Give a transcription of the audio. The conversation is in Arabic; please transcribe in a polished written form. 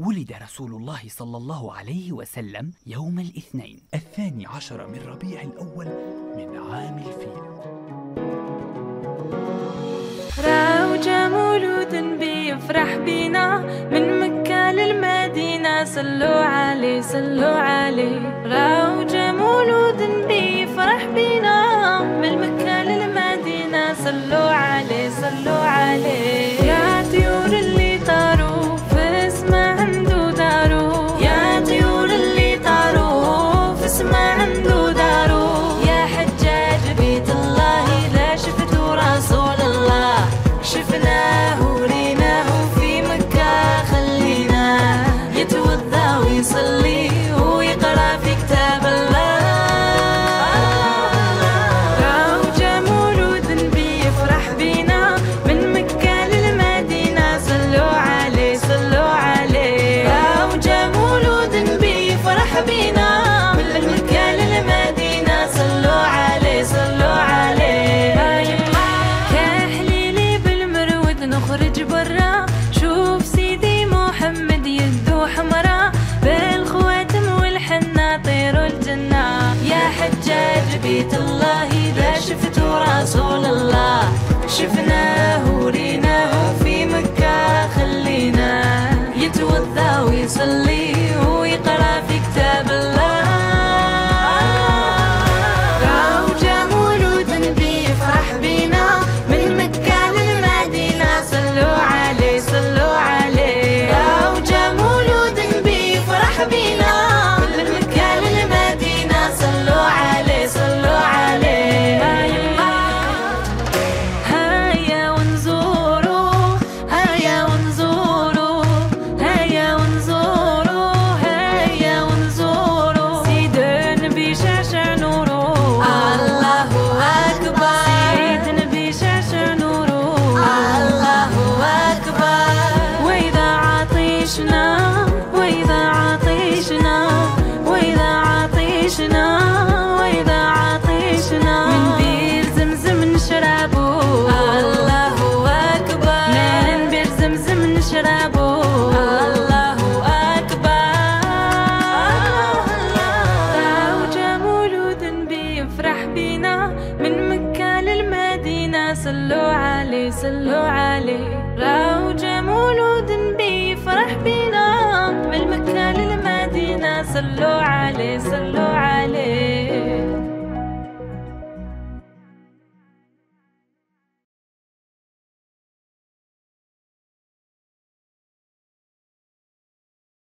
ولد رسول الله صلى الله عليه وسلم يوم الاثنين 12 من ربيع الأول من عام الفيل. راوجة مولود بيفرح بينا من مكة للمدينة، صلوا عليه صلوا عليه. راوجة مولود بيفرح بينا من مكة للمدينة، صلوا عليه صلوا عليه. يا طيور اللي طاروا في اسمه عنده دارو، يا طيور اللي طاروا في اسمه عنده دارو. يا حجاج بيت الله إذا شفتوا رسول الله، شفناه وريناه في مكة خليناه يتوضا ويصلي ويقرأ في كتاب الله. راوجة مولود بيفرح بينا من مكة للمدينة، صلوا عليه صلوا عليه. راوجة مولود بيفرح بينا من مكة للمدينة، صلوا عليه صلوا عليه. كحليلي بالمرود نخرج برا، شوف سيدي محمد يدو حمرا، بالخواتم والحنة طيروا الجنة. يا حجاج بيت الله إذا شفتوا رسول الله، شفناه وريناه في مكة خليناه يتوضا ويصلي ويقرأ في كتاب الله. راوجة مولود بيفرح بينا من مكة للمدينة، صلوا عليه صلوا عليه. راوجة مولود بيفرح بينا من مكة للمدينة، صلوا عليه صلوا عليه. هيا ونزوروا هيا ونزوروا هيا ونزوروا هيا ونزوروا، سيد النبي شعشع نوره الله أكبر، سيد النبي شعشع نوره الله أكبر. وإذا عطشنا وإذا عطشنا وإذا عطشنا وإذا عطشنا، من بير زمزم نشربو الله أكبر، من بير زمزم نشربو الله أكبر. راوجة مولود بيفرح بينا من مكة للمدينة، صلوا عليه صلوا عليه. راوجة مولود بيفرح بينا من مكة للمدينة، صلوا عليه صلوا عليه.